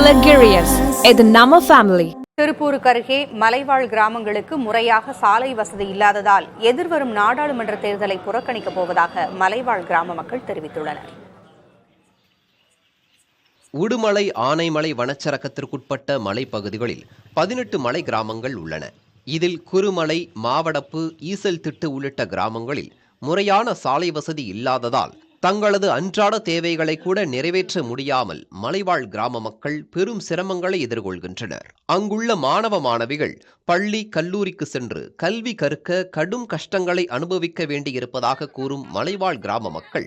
Luxurious. இது நம்ம family. திருப்பூருக்கு அருகே மலைவாழ் கிராமங்களுக்கு முறையாக சாலை வசதி இல்லாததால் எதிர்வரும் நாடாளுமன்ற தேர்தலை புறக்கணிக்கப் போவதாக மலைவாழ் கிராம மக்கள் தெரிவித்துள்ளனர். உடுமலை ஆனைமலை வனச்சரகத்திற்குட்பட்ட மலைப்பகுதிகளில் 18 மலை கிராமங்கள் உள்ளன. இதில் குறுமலை, மாவடப்பு, ஈசல் திட்டு உள்ளிட்ட கிராமங்களில் முறையான சாலை வசதி இல்லாததால் தங்களது அன்றாட தேவைகளை கூட நிறைவேற்ற முடியாமல் மலைவாழ் கிராம மக்கள் பெரும் சிரமங்களை எதிர்கொள்கின்றனர். அங்குள்ள மாணவ மாணவிகள் பள்ளி, கல்லூரிக்கு சென்று கல்வி கற்க கடும் கஷ்டங்களை அனுபவிக்க வேண்டியிருப்பதாக கூறும் மலைவாழ் கிராம மக்கள்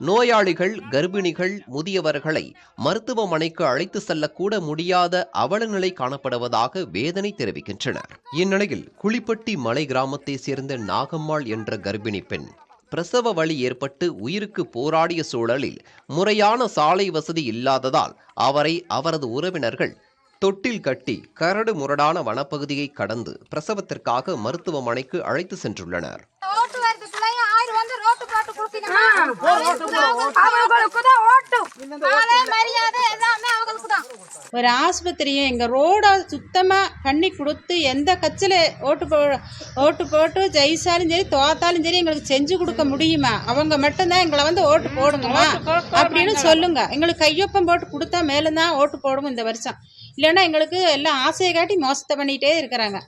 நோயாளிகள், கர்ப்பிணிகள், முதியவர்களை மருத்துவமனைக்கு அழைத்து செல்லக்கூட முடியாத அவலநிலை காணப்படுவதாக வேதனை தெரிவிக்கின்றனர். இந்நிலையில் குளிப்பட்டி மலை கிராமத்தை சேர்ந்த நாகம்மாள் என்ற கர்ப்பிணி பெண் பிரசவ வலி ஏற்பட்டு உயிருக்கு போராடிய சூழலில் முறையான சாலை வசதி இல்லாததால் அவரை அவரது உறவினர்கள் தொட்டில் கட்டி கரடு முரடான வனப்பகுதியை கடந்து பிரசவத்திற்காக மருத்துவமனைக்கு அழைத்து சென்றுள்ளனர். ஒரு ஆஸ்பத்திரியும் எங்க ரோட சுத்தமா பண்ணி கொடுத்து எந்த கட்சியில ஓட்டு போட்டு ஜெயிச்சாலும் சரி தோத்தாலும் சரி எங்களுக்கு செஞ்சு கொடுக்க முடியுமா? அவங்க மட்டும்தான் எங்களை ஓட்டு போடுங்கம்மா அப்படின்னு சொல்லுங்க. எங்களுக்கு கையொப்பம் போட்டு கொடுத்தா மேலும் ஓட்டு போடுவோம் இந்த வருஷம். இல்லைன்னா எங்களுக்கு எல்லாம் ஆசையை காட்டி மோசத்தை பண்ணிட்டே இருக்கிறாங்க.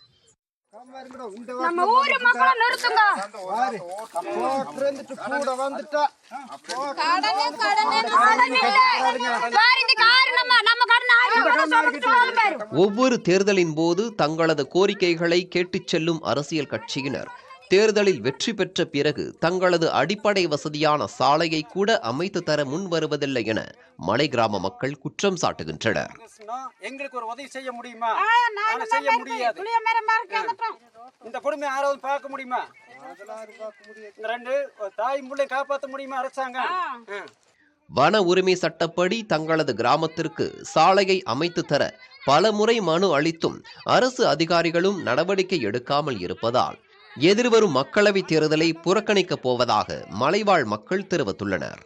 நம்ம ஊரு மக்களை நிறுத்துங்க. ஒவ்வொரு தேர்தலின் போது தங்களது கோரிக்கைகளை கேட்டுச் செல்லும் அரசியல் கட்சியினர் தேர்தலில் வெற்றி பெற்ற பிறகு தங்களது அடிப்படை வசதியான சாலையை கூட அமைத்து தர முன் வருவதில்லை என மலை கிராம மக்கள் குற்றம் சாட்டுகின்றனர். எங்களுக்கு ஒரு உதவி செய்ய முடியுமா? செய்ய முடியாது. இந்த குடும்பம் யாராவது பார்க்க முடியுமா? ரெண்டு தாய் பிள்ளை காப்பாற்ற முடியுமா அரசாங்கம்? வன உரிமை சட்டப்படி தங்களது கிராமத்திற்கு சாலையை அமைத்து தர பல முறை மனு அளித்தும் அரசு அதிகாரிகளும் நடவடிக்கை எடுக்காமல் இருப்பதால் எதிர்வரும் மக்களவை தேர்தலை புறக்கணிக்கப் போவதாக மலைவாழ் மக்கள் தெரிவித்துள்ளனர்.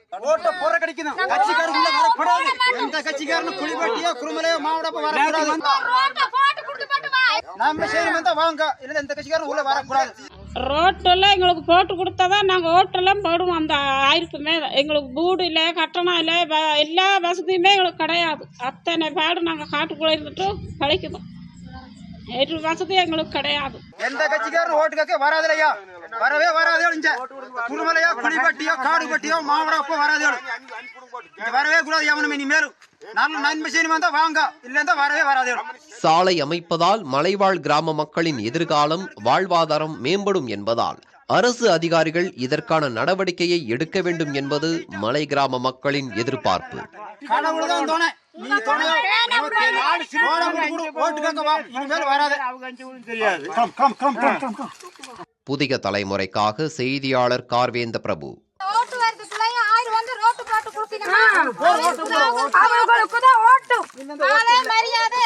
ரோட்டெல்லாம் எங்களுக்கு போட்டு கொடுத்தாதான் நாங்கள் ஓட்டெல்லாம் போடுவோம். அந்த ஆயிருக்குமே எங்களுக்கு வீடு இல்லை, கட்டணம் இல்லை, எல்லா வசதியுமே எங்களுக்கு கிடையாது. அத்தனை பாடு நாங்கள் காட்டுக்குள்ள இருந்துட்டு கிடைக்குதோம். வசதி எங்களுக்கு கிடையாது. எந்த கட்சிக்காரரும் ஓட்டு கேட்க வராதில்லையா? வரவே வராதே. குருமலையோ, குடிப்பட்டியோ, காடுபட்டியோ, மாவடப்போ வராதே. வரவே கூடாது. எவனுமே இனிமேலும் நல்ல நன்மை செய்யணும் வந்தா வாங்க, இல்லைன்னா வரவே வராதே. சாலை அமைப்பதால் மலைவாழ் கிராம மக்களின் எதிர்காலம், வாழ்வாதாரம் மேம்படும் என்பதால் அரசு அதிகாரிகள் இதற்கான நடவடிக்கையை எடுக்க வேண்டும் என்பது மலை கிராம மக்களின் எதிர்பார்ப்பு. புதிய தலைமுறைக்காக செய்தியாளர் கார்வேந்த பிரபு. அவங்களுக்கு தான் ஓட்டு மரியாதை